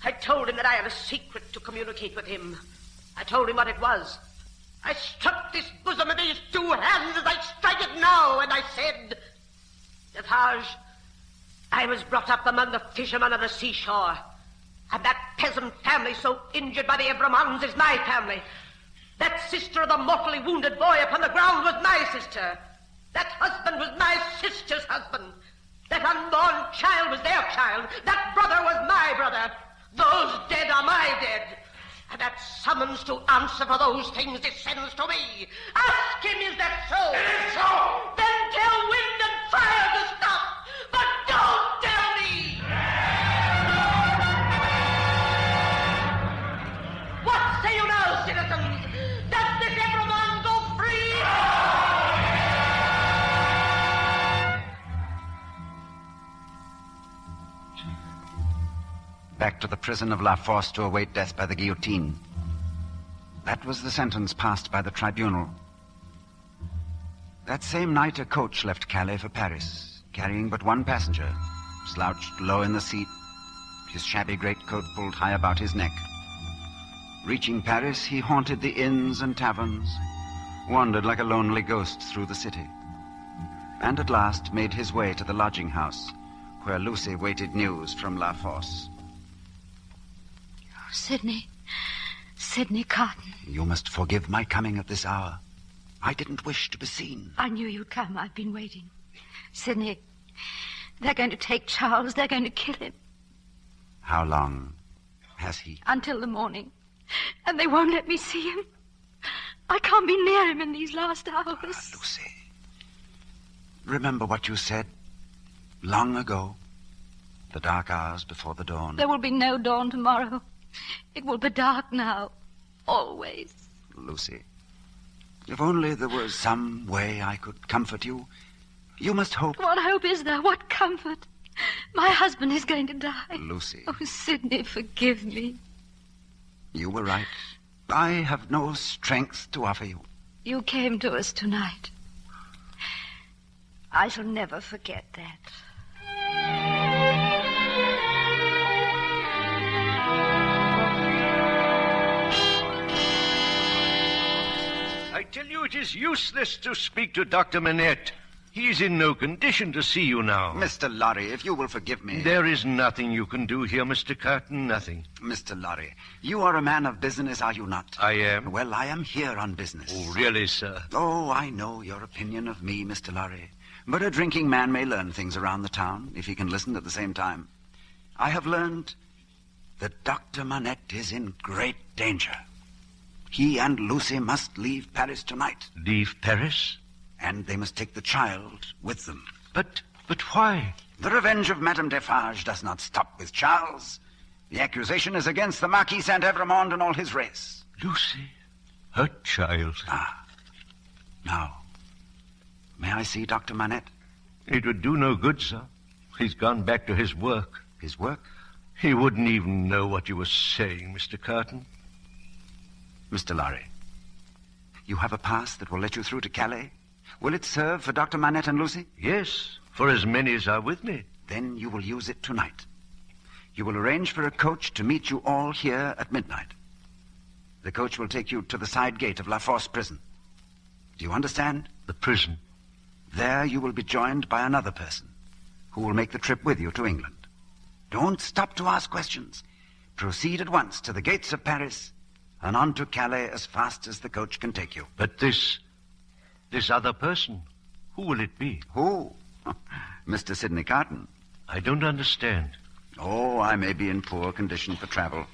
I told him that I had a secret to communicate with him. I told him what it was. I struck this bosom of these two hands as I strike it now, and I said, Defarge, I was brought up among the fishermen of the seashore. And that peasant family so injured by the Evremonds is my family. That sister of the mortally wounded boy upon the ground was my sister. That husband was my sister's husband. That unborn child was their child. That brother was my brother. Those dead are my dead. And that summons to answer for those things descends to me. Ask him, is that so? It is so! Then tell wind and fire to stop. But don't tell me! What say you now, citizens? Does this Evremond go free? Back to the prison of La Force to await death by the guillotine. That was the sentence passed by the tribunal. That same night, a coach left Calais for Paris, carrying but one passenger, slouched low in the seat, his shabby greatcoat pulled high about his neck. Reaching Paris, he haunted the inns and taverns, wandered like a lonely ghost through the city, and at last made his way to the lodging house, where Lucy waited news from La Force. Sidney Cotton. You must forgive my coming at this hour. I didn't wish to be seen. I knew you'd come. I've been waiting. Sidney, they're going to take Charles. They're going to kill him. How long has he? Until the morning. And they won't let me see him. I can't be near him in these last hours. Lucy, remember what you said long ago? The dark hours before the dawn. There will be no dawn tomorrow. It will be dark now. Always. Lucy, if only there was some way I could comfort you. You must hope. What hope is there? What comfort? My husband is going to die. Lucy. Oh, Sidney, forgive me. You were right. I have no strength to offer you. You came to us tonight. I shall never forget that. I tell you, it is useless to speak to Dr. Manette. He is in no condition to see you now. Mr. Lorry, if you will forgive me. There is nothing you can do here, Mr. Carton, nothing. Mr. Lorry, you are a man of business, are you not? I am. Well, I am here on business. Oh, really, sir? Oh, I know your opinion of me, Mr. Lorry. But a drinking man may learn things around the town if he can listen at the same time. I have learned that Dr. Manette is in great danger. He and Lucy must leave Paris tonight. Leave Paris? And they must take the child with them. But why? The revenge of Madame Defarge does not stop with Charles. The accusation is against the Marquis Saint-Evremond and all his race. Lucy, her child. Ah. Now, may I see Dr. Manette? It would do no good, sir. He's gone back to his work. His work? He wouldn't even know what you were saying, Mr. Carton. Mr. Lorry, you have a pass that will let you through to Calais? Will it serve for Dr. Manette and Lucy? Yes, for as many as are with me. Then you will use it tonight. You will arrange for a coach to meet you all here at midnight. The coach will take you to the side gate of La Force prison. Do you understand? The prison? There you will be joined by another person who will make the trip with you to England. Don't stop to ask questions. Proceed at once to the gates of Paris and on to Calais as fast as the coach can take you. But this other person, who will it be? Who? Mr. Sidney Carton. I don't understand. Oh, I may be in poor condition for travel.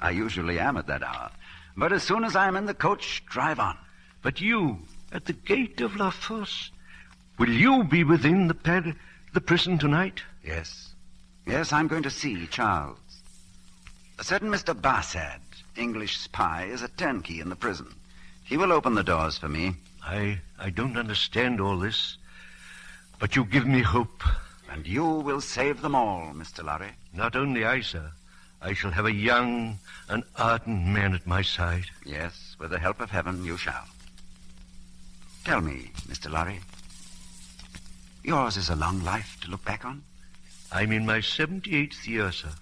I usually am at that hour. But as soon as I am in the coach, drive on. But you, at the gate of La Force, will you be within the prison tonight? Yes. Yes, I'm going to see Charles. A certain Mr. Bassad, English spy, is a turnkey in the prison. He will open the doors for me. I don't understand all this, but you give me hope. And you will save them all, Mr. Lorry. Not only I, sir. I shall have a young and ardent man at my side. Yes, with the help of heaven, you shall. Tell me, Mr. Lorry, yours is a long life to look back on? I'm in my 78th year, sir.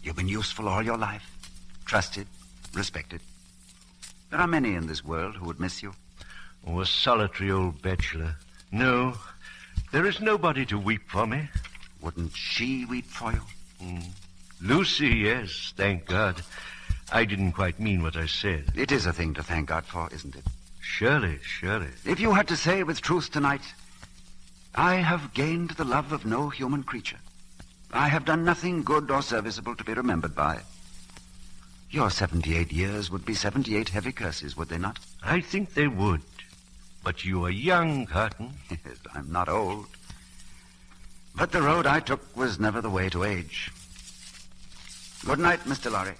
You've been useful all your life, trusted, respected. There are many in this world who would miss you. Oh, a solitary old bachelor. No, there is nobody to weep for me. Wouldn't she weep for you? Lucy, yes, thank God. I didn't quite mean what I said. It is a thing to thank God for, isn't it? Surely. If you had to say with truth tonight, I have gained the love of no human creature. I have done nothing good or serviceable to be remembered by. Your 78 years would be 78 heavy curses, would they not? I think they would. But you are young, Carton. Yes, I'm not old. But the road I took was never the way to age. Good night, Mr. Lorry.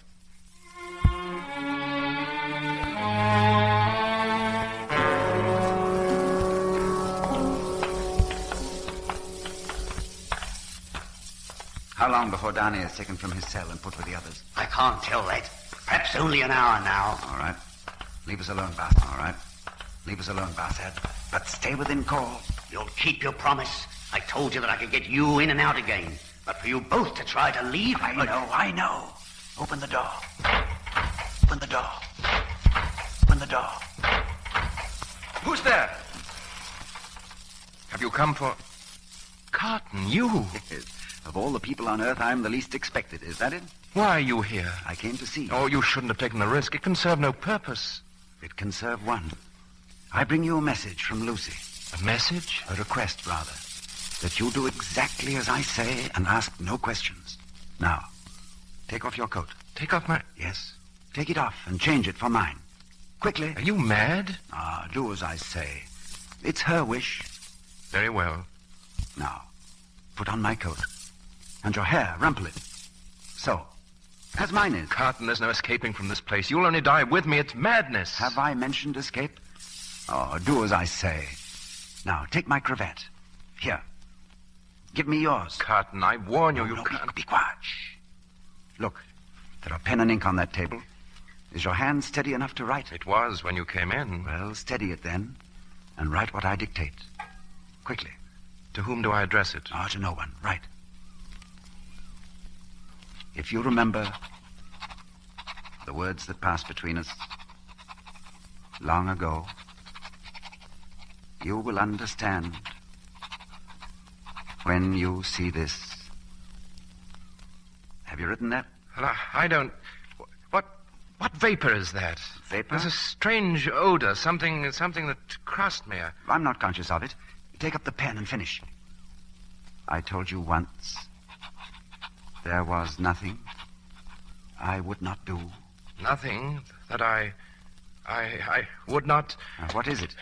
How long before Downey is taken from his cell and put with the others? I can't tell that. Perhaps only an hour now. All right. Leave us alone, boss. All right. Leave us alone, bosshead. But stay within call. You'll keep your promise. I told you that I could get you in and out again. But for you both to try to leave... I know. Open the door. Open the door. Open the door. Who's there? Have you come for... Carton, you? Yes. Of all the people on Earth, I'm the least expected. Is that it? Why are you here? I came to see you. Oh, you shouldn't have taken the risk. It can serve no purpose. It can serve one. I bring you a message from Lucy. A message? A request, rather. That you do exactly as I say and ask no questions. Now, take off your coat. Take off my... Yes. Take it off and change it for mine. Quickly. Are you mad? Do as I say. It's her wish. Very well. Now, put on my coat. And your hair, rumple it. So, as mine is. Carton, there's no escaping from this place. You'll only die with me. It's madness. Have I mentioned escape? Oh, do as I say. Now, take my cravat. Here. Give me yours. Carton, I warn you, you can't... Be quiet. Shh. Look, there are pen and ink on that table. Is your hand steady enough to write? It was when you came in. Well, steady it then, and write what I dictate. Quickly. To whom do I address it? To no one. Write. If you remember the words that passed between us long ago, you will understand when you see this. Have you written that? Well, I don't... What vapor is that? Vapor? There's a strange odor, something that crossed me. I'm not conscious of it. Take up the pen and finish. I told you once there was nothing I would not do. Nothing that I would not... What is it?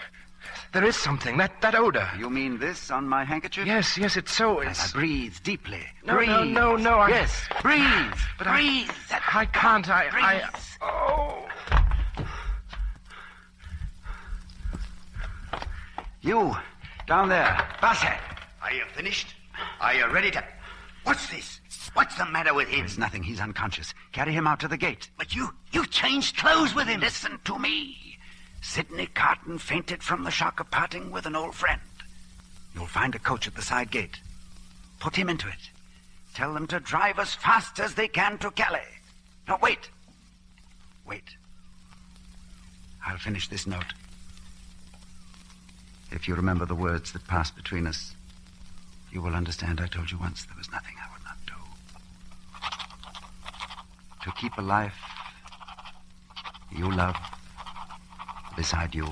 There is something. That odor. You mean this on my handkerchief? Yes, it's so... It's... Breathe deeply. No, breathe. No. Yes, breathe. But breathe. I can't. Breathe. Oh. You, down there. Bassett. Are you finished? Are you ready to... What's this? What's the matter with him? There's nothing. He's unconscious. Carry him out to the gate. But you changed clothes with him. Listen to me. Sidney Carton fainted from the shock of parting with an old friend. You'll find a coach at the side gate. Put him into it. Tell them to drive as fast as they can to Calais. No, wait. Wait. I'll finish this note. If you remember the words that passed between us, you will understand I told you once there was nothing I would not do. To keep a life you love beside you.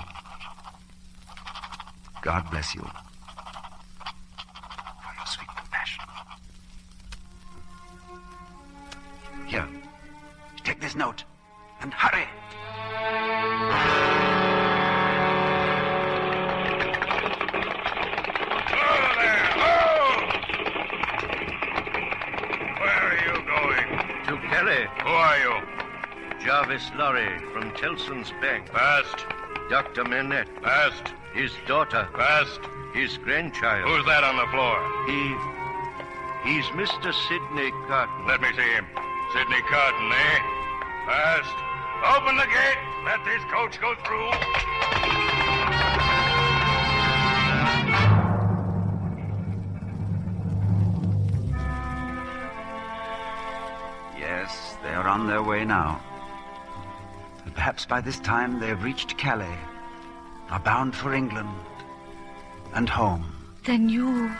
God bless you for your sweet compassion. Here, take this note and hurry. To Calais. Who are you? Jarvis Lorry from Tellson's Bank. Past. Dr. Manette. Past. His daughter. Past. His grandchild. Who's that on the floor? He's Mr. Sidney Carton. Let me see him. Sidney Carton, eh? Past. Open the gate. Let this coach go through. Yes, they are on their way now. And perhaps by this time they have reached Calais, are bound for England and home. Then you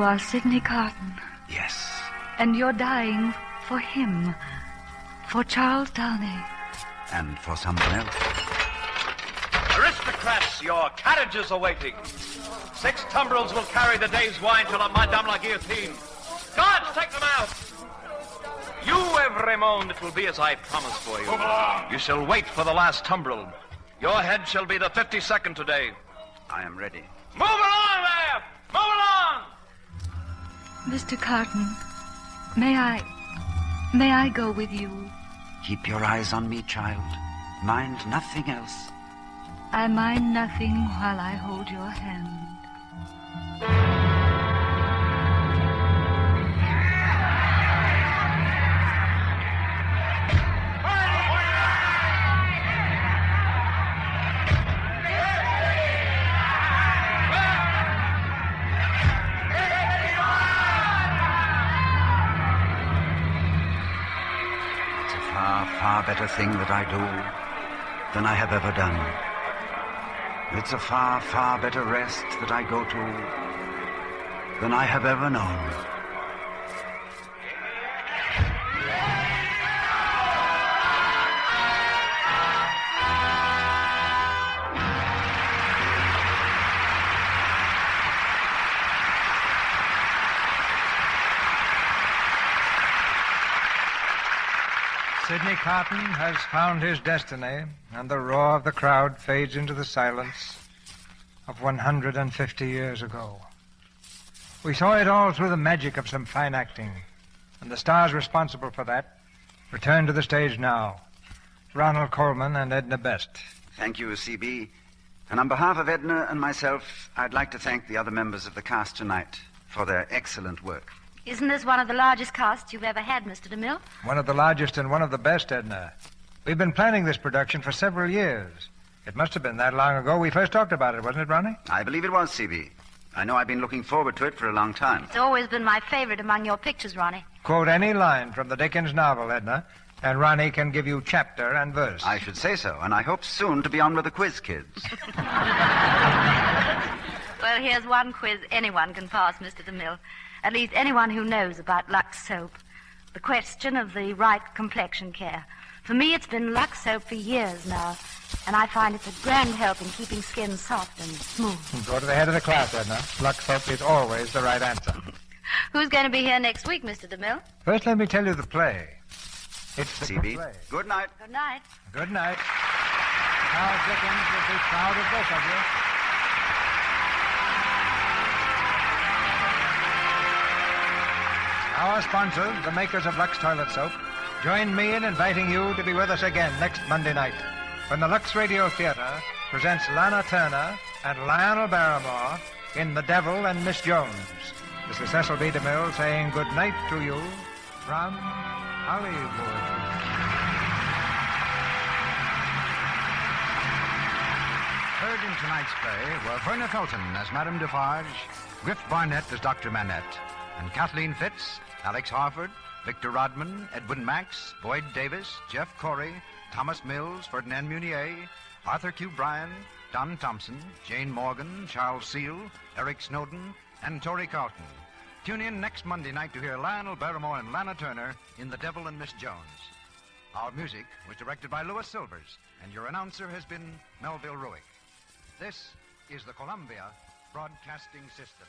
are Sidney Carton. Yes. And you're dying for him, for Charles Downey. And for someone else. Aristocrats, your carriages are waiting. 6 tumbrils will carry the day's wine to Madame la Guillotine. Guards, take them out. You, Evremond, it will be as I promised for you. You shall wait for the last tumbril. Your head shall be the 52nd today. I am ready. Move along there! Move along! Mr. Carton, may I go with you? Keep your eyes on me, child. Mind nothing else. I mind nothing while I hold your hand. Far better thing that I do than I have ever done. It's a far, far better rest that I go to than I have ever known. Sidney Carton has found his destiny, and the roar of the crowd fades into the silence of 150 years ago. We saw it all through the magic of some fine acting, and the stars responsible for that return to the stage now. Ronald Colman and Edna Best. Thank you, C.B. And on behalf of Edna and myself, I'd like to thank the other members of the cast tonight for their excellent work. Isn't this one of the largest casts you've ever had, Mr. DeMille? One of the largest and one of the best, Edna. We've been planning this production for several years. It must have been that long ago we first talked about it, wasn't it, Ronnie? I believe it was, C.B. I know I've been looking forward to it for a long time. It's always been my favorite among your pictures, Ronnie. Quote any line from the Dickens novel, Edna, and Ronnie can give you chapter and verse. I should say so, and I hope soon to be on with the quiz kids. Well, here's one quiz anyone can pass, Mr. DeMille. At least anyone who knows about Lux soap. The question of the right complexion care. For me, it's been Lux soap for years now, and I find it's a grand help in keeping skin soft and smooth. Go to the head of the class, Edna. Lux soap is always the right answer. Who's going to be here next week, Mr. DeMille? First, let me tell you the play. It's the C.B. play. Good night. Good night. Good night. Charles Dickens will be proud of both of you. Our sponsors, the makers of Lux Toilet Soap, join me in inviting you to be with us again next Monday night when the Lux Radio Theater presents Lana Turner and Lionel Barrymore in The Devil and Miss Jones. This is Cecil B. DeMille saying good night to you from Hollywood. Heard in tonight's play were Verna Felton as Madame Defarge, Griff Barnett as Dr. Manette, and Kathleen Fitz, Alex Harford, Victor Rodman, Edwin Max, Boyd Davis, Jeff Corey, Thomas Mills, Ferdinand Munier, Arthur Q. Bryan, Don Thompson, Jane Morgan, Charles Seal, Eric Snowden, and Torrey Carlton. Tune in next Monday night to hear Lionel Barrymore and Lana Turner in The Devil and Miss Jones. Our music was directed by Louis Silvers, and your announcer has been Melville Ruick. This is the Columbia Broadcasting System.